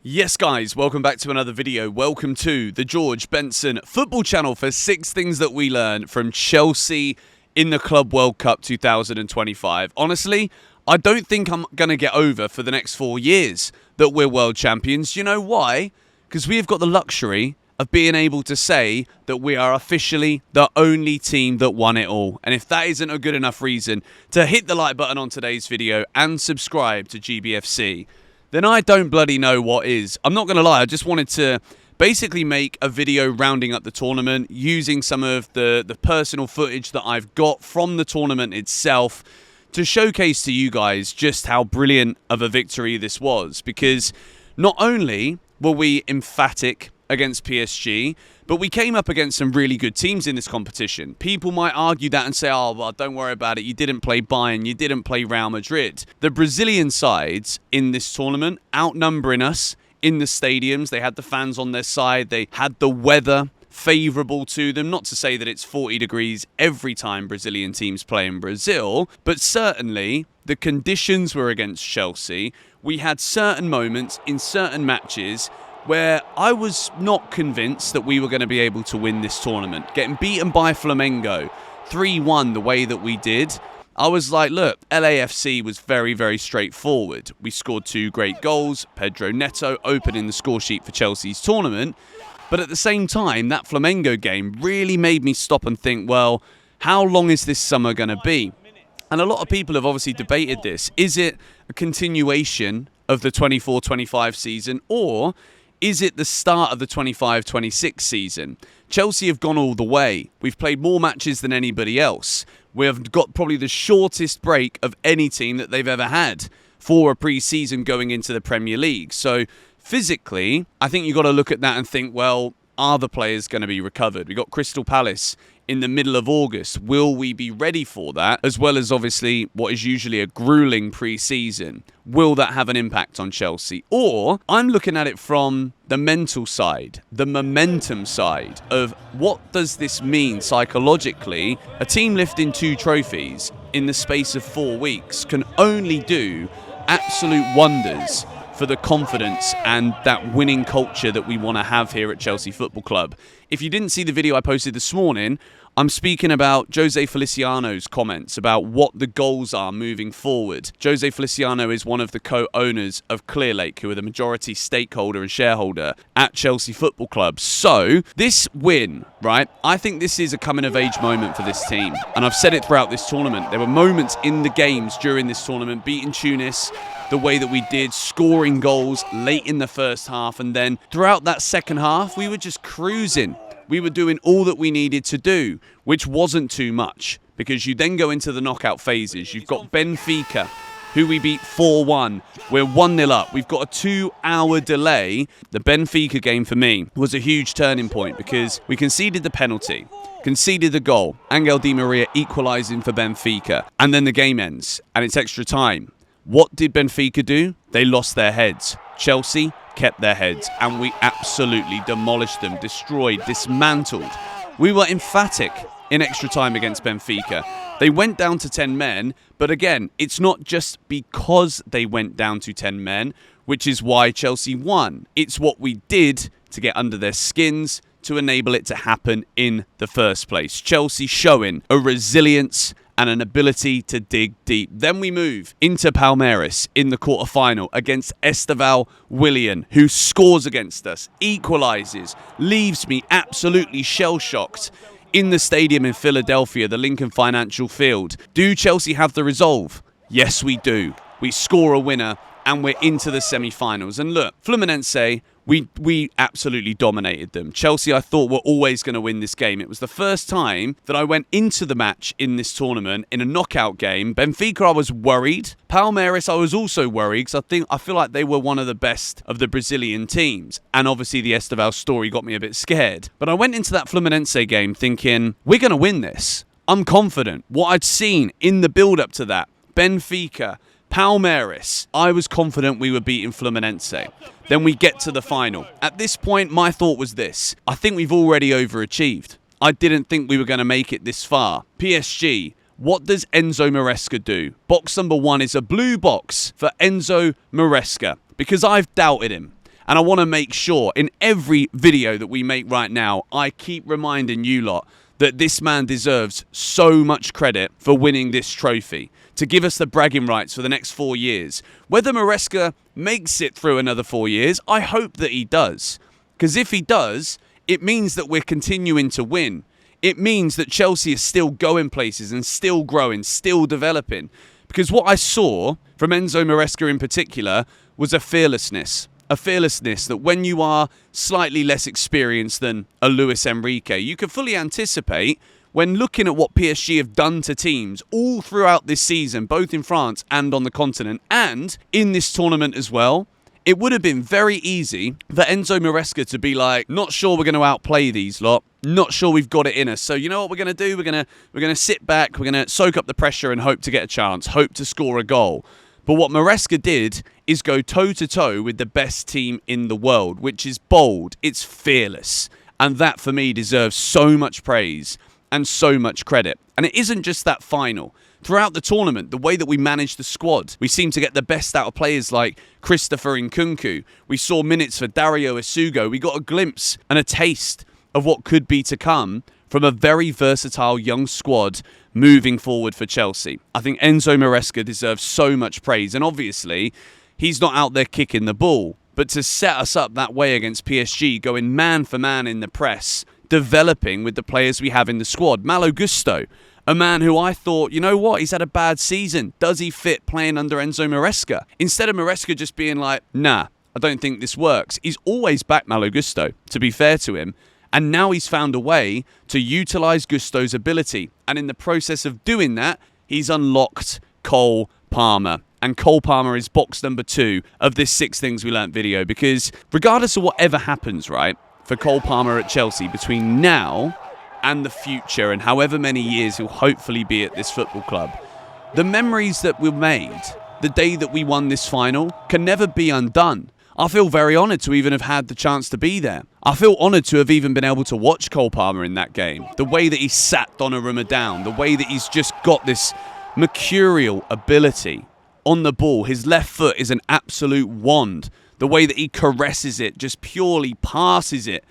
Yes guys, welcome back to another video. Welcome to the George Benson football channel for 6 things that we learned from Chelsea in the Club World Cup 2025. Honestly, I don't think I'm going to get over for the next 4 years that we're world champions. You know why? Because we have got the luxury of being able to say that we are officially the only team that won it all. And if that isn't a good enough reason to hit the like button on today's video and subscribe to GBFC, then I don't bloody know what is. I'm not going to lie, I just wanted to basically make a video rounding up the tournament, using some of the personal footage that I've got from the tournament itself to showcase to you guys just how brilliant of a victory this was. Because not only were we emphatic against PSG, but we came up against some really good teams in this competition. People might argue that and say, oh, well, don't worry about it. You didn't play Bayern. You didn't play Real Madrid. The Brazilian sides in this tournament outnumbering us in the stadiums. They had the fans on their side. They had the weather favourable to them. Not to say that it's 40 degrees every time Brazilian teams play in Brazil, but certainly the conditions were against Chelsea. We had certain moments in certain matches where I was not convinced that we were going to be able to win this tournament. Getting beaten by Flamengo 3-1 the way that we did, I was like, look, LAFC was very, very straightforward. We scored 2 great goals. Pedro, Neto opening the score sheet for Chelsea's tournament. But at the same time, that Flamengo game really made me stop and think, well, how long is this summer going to be? And a lot of people have obviously debated this. Is it a continuation of the 24-25 season, or is it the start of the 25-26 season? Chelsea have gone all the way. We've played more matches than anybody else. We have got probably the shortest break of any team that they've ever had for a pre-season going into the Premier League. So physically, I think you've got to look at that and think, well, are the players going to be recovered? We've got Crystal Palace in the middle of August. Will we be ready for that? As well as obviously what is usually a grueling pre-season. Will that have an impact on Chelsea? Or I'm looking at it from the mental side, the momentum side of what does this mean psychologically? A team lifting 2 trophies in the space of 4 weeks can only do absolute wonders for the confidence and that winning culture that we want to have here at Chelsea Football Club. If you didn't see the video I posted this morning, I'm speaking about Jose Feliciano's comments about what the goals are moving forward. Jose Feliciano is one of the co-owners of Clearlake, who are the majority stakeholder and shareholder at Chelsea Football Club. So this win, right, I think this is a coming-of-age moment for this team. And I've said it throughout this tournament. There were moments in the games during this tournament, beating Tunis the way that we did, scoring goals late in the first half, and then throughout that second half, we were just cruising. We were doing all that we needed to do, which wasn't too much, because you then go into the knockout phases. You've got Benfica, who we beat 4-1. We're 1-0 up. We've got a 2-hour delay. The Benfica game for me was a huge turning point because we conceded the penalty, conceded the goal, Angel Di Maria equalising for Benfica, and then the game ends, and it's extra time. What did Benfica do? They lost their heads. Chelsea kept their heads, and we absolutely demolished them, destroyed, dismantled. We were emphatic in extra time against Benfica. They went down to 10 men, but again, it's not just because they went down to 10 men, which is why Chelsea won. It's what we did to get under their skins to enable it to happen in the first place. Chelsea showing a resilience and an ability to dig deep. Then we move into Palmeiras in the quarterfinal against Esteval Willian, who scores against us, equalises, leaves me absolutely shell-shocked in the stadium in Philadelphia, the Lincoln Financial Field. Do Chelsea have the resolve? Yes, we do. We score a winner and we're into the semi-finals. And look, Fluminense, we absolutely dominated them. Chelsea, I thought, were always going to win this game. It was the first time that I went into the match in this tournament in a knockout game. Benfica, I was worried. Palmeiras, I was also worried because I feel like they were one of the best of the Brazilian teams. And obviously the Esteval story got me a bit scared. But I went into that Fluminense game thinking, we're going to win this. I'm confident. What I'd seen in the build-up to that, Benfica, Palmeiras, I was confident we were beating Fluminense. Then we get to the final. At this point, my thought was this. I think we've already overachieved. I didn't think we were going to make it this far. PSG, what does Enzo Maresca do? Box number 1 is a blue box for Enzo Maresca because I've doubted him. And I want to make sure in every video that we make right now, I keep reminding you lot that this man deserves so much credit for winning this trophy, to give us the bragging rights for the next 4 years. Whether Maresca makes it through another 4 years, I hope that he does. Because if he does, it means that we're continuing to win. It means that Chelsea is still going places and still growing, still developing. Because what I saw from Enzo Maresca in particular was a fearlessness. A fearlessness that when you are slightly less experienced than a Luis Enrique, you can fully anticipate when looking at what PSG have done to teams all throughout this season, both in France and on the continent, and in this tournament as well. It would have been very easy for Enzo Maresca to be like, not sure we're going to outplay these lot, not sure we've got it in us. So you know what we're going to do? We're going to sit back, we're going to soak up the pressure and hope to get a chance, hope to score a goal. But what Maresca did is go toe-to-toe with the best team in the world, which is bold, it's fearless. And that, for me, deserves so much praise and so much credit. And it isn't just that final. Throughout the tournament, the way that we managed the squad, we seemed to get the best out of players like Christopher Nkunku. We saw minutes for Dario Isugo. We got a glimpse and a taste of what could be to come from a very versatile young squad moving forward for Chelsea. I think Enzo Maresca deserves so much praise. And obviously, he's not out there kicking the ball. But to set us up that way against PSG, going man for man in the press, developing with the players we have in the squad. Malo Gusto, a man who I thought, you know what, he's had a bad season. Does he fit playing under Enzo Maresca? Instead of Maresca just being like, nah, I don't think this works. He's always backed Malo Gusto, to be fair to him. And now he's found a way to utilise Gusto's ability. And in the process of doing that, he's unlocked Cole Palmer. And Cole Palmer is box number 2 of this 6 Things We Learnt video. Because regardless of whatever happens, right, for Cole Palmer at Chelsea between now and the future and however many years he'll hopefully be at this football club, the memories that were made the day that we won this final can never be undone. I feel very honoured to even have had the chance to be there. I feel honoured to have even been able to watch Cole Palmer in that game. The way that he sat Donnarumma down, the way that he's just got this mercurial ability on the ball. His left foot is an absolute wand. The way that he caresses it, just purely passes it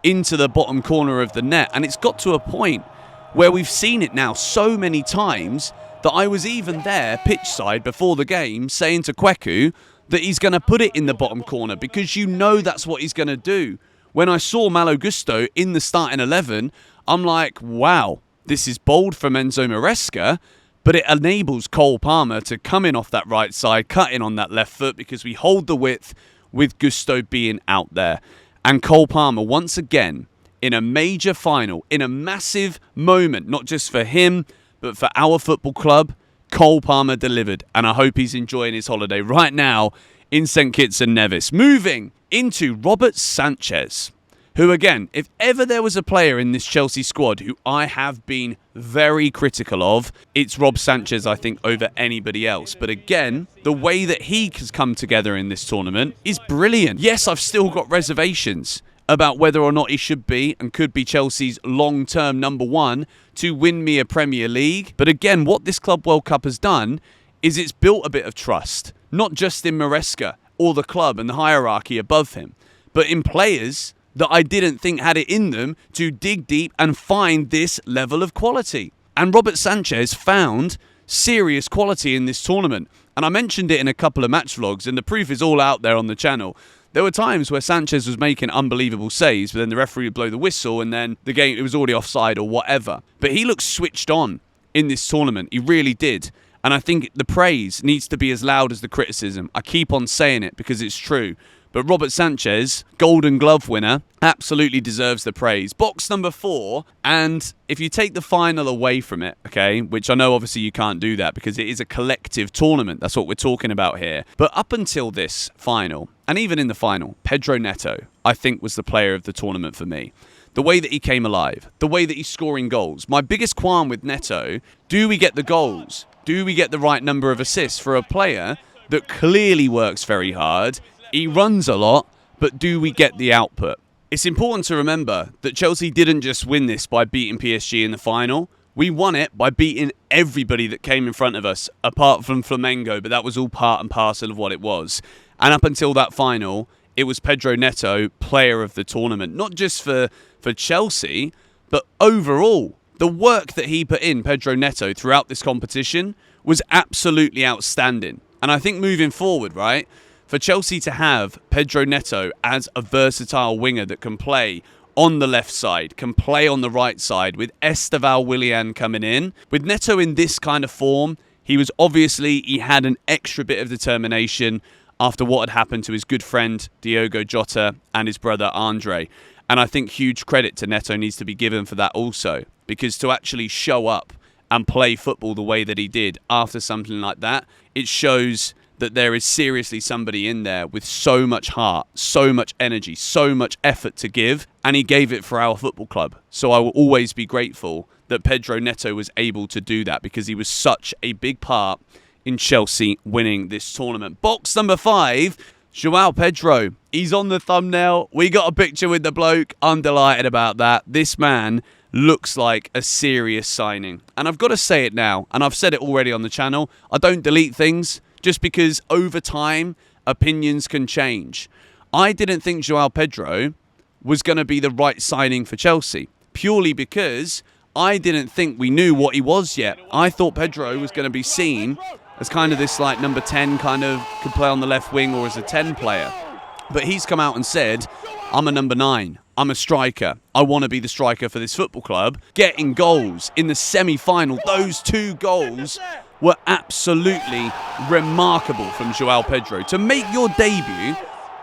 into the bottom corner of the net. And it's got to a point where we've seen it now so many times that I was even there pitch side before the game saying to Kweku that he's going to put it in the bottom corner because you know that's what he's going to do. When I saw Malo Gusto in the starting 11, I'm like, wow, this is bold from Enzo Maresca, but it enables Cole Palmer to come in off that right side, cut in on that left foot because we hold the width with Gusto being out there. And Cole Palmer, once again, in a major final, in a massive moment, not just for him, but for our football club, Cole Palmer delivered, and I hope he's enjoying his holiday right now in St Kitts and Nevis. Moving into Robert Sanchez, who again, if ever there was a player in this Chelsea squad who I have been very critical of, it's Rob Sanchez, I think, over anybody else. But again, the way that he has come together in this tournament is brilliant. Yes, I've still got reservations about whether or not he should be and could be Chelsea's long-term number 1 to win me a Premier League. But again, what this Club World Cup has done is it's built a bit of trust, not just in Maresca or the club and the hierarchy above him, but in players that I didn't think had it in them to dig deep and find this level of quality. And Robert Sanchez found serious quality in this tournament. And I mentioned it in a couple of match vlogs, and the proof is all out there on the channel. There were times where Sanchez was making unbelievable saves, but then the referee would blow the whistle and then the game, it was already offside or whatever. But he looked switched on in this tournament. He really did. And I think the praise needs to be as loud as the criticism. I keep on saying it because it's true. But Robert Sanchez, Golden Glove winner, absolutely deserves the praise. Box number 4, and if you take the final away from it, okay, which I know obviously you can't do that because it is a collective tournament. That's what we're talking about here. But up until this final, and even in the final, Pedro Neto, I think, was the player of the tournament for me. The way that he came alive, the way that he's scoring goals. My biggest qualm with Neto, do we get the goals? Do we get the right number of assists for a player that clearly works very hard? He runs a lot, but do we get the output? It's important to remember that Chelsea didn't just win this by beating PSG in the final. We won it by beating everybody that came in front of us, apart from Flamengo, but that was all part and parcel of what it was. And up until that final, it was Pedro Neto, player of the tournament. Not just for Chelsea, but overall. The work that he put in, Pedro Neto, throughout this competition was absolutely outstanding. And I think moving forward, right, for Chelsea to have Pedro Neto as a versatile winger that can play on the left side, can play on the right side, with Esteval Willian coming in. With Neto in this kind of form, he had an extra bit of determination after what had happened to his good friend Diogo Jota and his brother Andre. And I think huge credit to Neto needs to be given for that also, because to actually show up and play football the way that he did after something like that, it shows that there is seriously somebody in there with so much heart, so much energy, so much effort to give, and he gave it for our football club. So I will always be grateful that Pedro Neto was able to do that, because he was such a big part in Chelsea winning this tournament. Box number 5, João Pedro. He's on the thumbnail. We got a picture with the bloke. I'm delighted about that. This man looks like a serious signing. And I've got to say it now, and I've said it already on the channel, I don't delete things just because over time opinions can change. I didn't think João Pedro was going to be the right signing for Chelsea, purely because I didn't think we knew what he was yet. I thought Pedro was going to be seen as kind of this like number 10, kind of could play on the left wing, or as a 10 player. But he's come out and said, I'm a number 9. I'm a striker. I want to be the striker for this football club. Getting goals in the semi-final. Those 2 goals were absolutely remarkable from João Pedro. To make your debut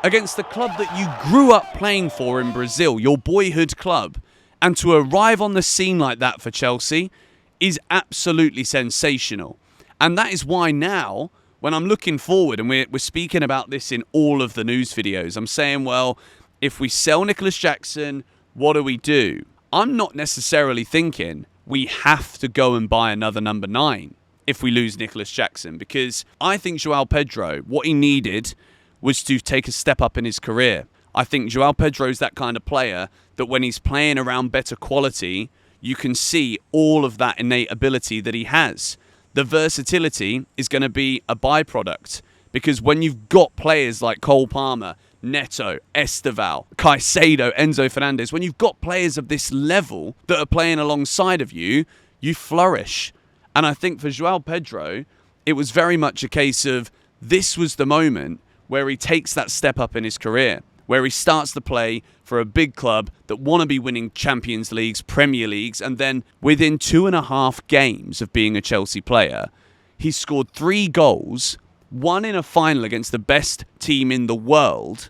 against the club that you grew up playing for in Brazil, your boyhood club, and to arrive on the scene like that for Chelsea is absolutely sensational. And that is why now, when I'm looking forward, and we're speaking about this in all of the news videos, I'm saying, well, if we sell Nicholas Jackson, what do we do? I'm not necessarily thinking we have to go and buy another number 9 if we lose Nicholas Jackson, because I think João Pedro, what he needed was to take a step up in his career. I think João Pedro's that kind of player that when he's playing around better quality, you can see all of that innate ability that he has. The versatility is going to be a byproduct, because when you've got players like Cole Palmer, Neto, Esteval, Caicedo, Enzo Fernandez, when you've got players of this level that are playing alongside of you, you flourish. And I think for João Pedro, it was very much a case of this was the moment where he takes that step up in his career, where he starts to play for a big club that want to be winning Champions Leagues, Premier Leagues, and then within 2.5 games of being a Chelsea player, he scored 3 goals, 1 in a final against the best team in the world,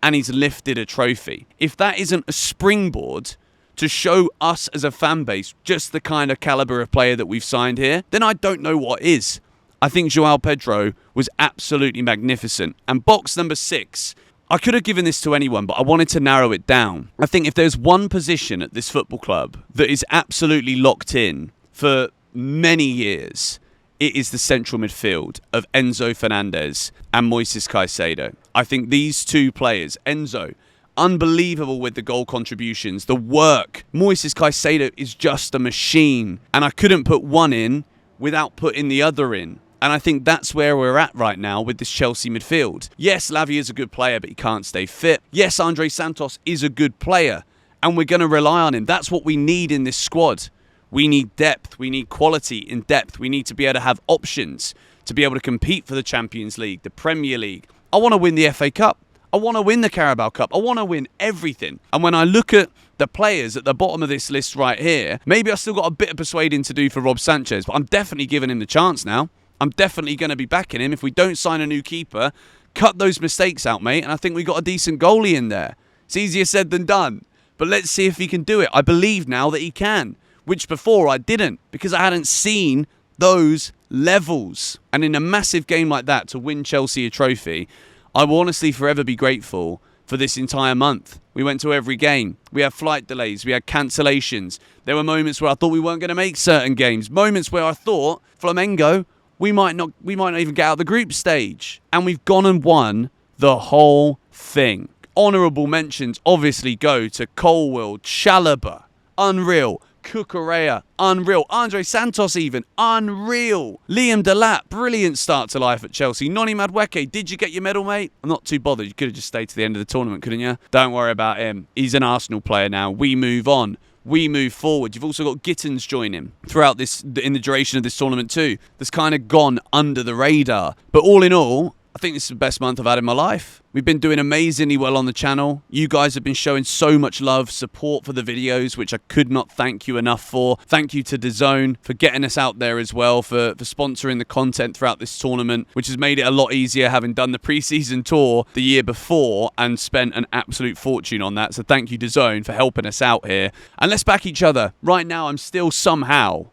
and he's lifted a trophy. If that isn't a springboard to show us as a fan base just the kind of caliber of player that we've signed here, then I don't know what is. I think João Pedro was absolutely magnificent. And box number 6, I could have given this to anyone, but I wanted to narrow it down. I think if there's one position at this football club that is absolutely locked in for many years, it is the central midfield of Enzo Fernandez and Moises Caicedo. I think these 2 players, Enzo, unbelievable with the goal contributions, the work. Moises Caicedo is just a machine. And I couldn't put one in without putting the other in. And I think that's where we're at right now with this Chelsea midfield. Yes, Lavia is a good player, but he can't stay fit. Yes, Andre Santos is a good player, and we're going to rely on him. That's what we need in this squad. We need depth. We need quality in depth. We need to be able to have options to be able to compete for the Champions League, the Premier League. I want to win the FA Cup. I want to win the Carabao Cup. I want to win everything. And when I look at the players at the bottom of this list right here, maybe I've still got a bit of persuading to do for Rob Sanchez, but I'm definitely giving him the chance now. I'm definitely going to be backing him. If we don't sign a new keeper, cut those mistakes out, mate, and I think we got a decent goalie in there. It's easier said than done, but let's see if he can do it. I believe now that he can, which before I didn't, because I hadn't seen those levels. And in a massive game like that, to win Chelsea a trophy, I will honestly forever be grateful for this entire month. We went to every game. We had flight delays. We had cancellations. There were moments where I thought we weren't going to make certain games. Moments where I thought, Flamengo, we might not even get out of the group stage. And we've gone and won the whole thing. Honourable mentions obviously go to Colwill, Chalobah, unreal. Cucurella, unreal. Andre Santos even, unreal. Liam Delap, brilliant start to life at Chelsea. Noni Madueke, did you get your medal, mate? I'm not too bothered. You could have just stayed to the end of the tournament, couldn't you? Don't worry about him. He's an Arsenal player now. We move on. We move forward. You've also got Gittins joining throughout this, in the duration of this tournament too. That's kind of gone under the radar. But all in all, I think this is the best month I've had in my life. We've been doing amazingly well on the channel. You guys have been showing so much love, support for the videos, which I could not thank you enough for. Thank you to DAZN for getting us out there as well, for sponsoring the content throughout this tournament, which has made it a lot easier having done the pre-season tour the year before and spent an absolute fortune on that. So thank you DAZN for helping us out here. And let's back each other. Right now, I'm still somehow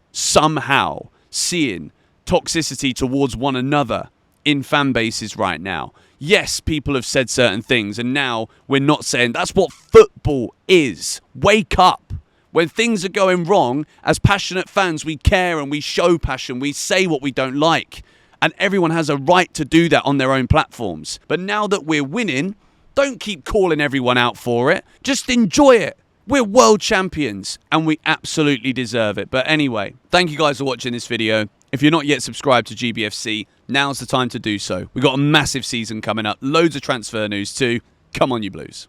seeing toxicity towards one another in fan bases right now. Yes, people have said certain things, and now we're not saying that's what football is. Wake up. When things are going wrong, as passionate fans, we care and we show passion. We say what we don't like. And everyone has a right to do that on their own platforms. But now that we're winning, don't keep calling everyone out for it. Just enjoy it. We're world champions, and we absolutely deserve it. But anyway, thank you guys for watching this video. If you're not yet subscribed to GBFC, now's the time to do so. We've got a massive season coming up. Loads of transfer news too. Come on, you Blues.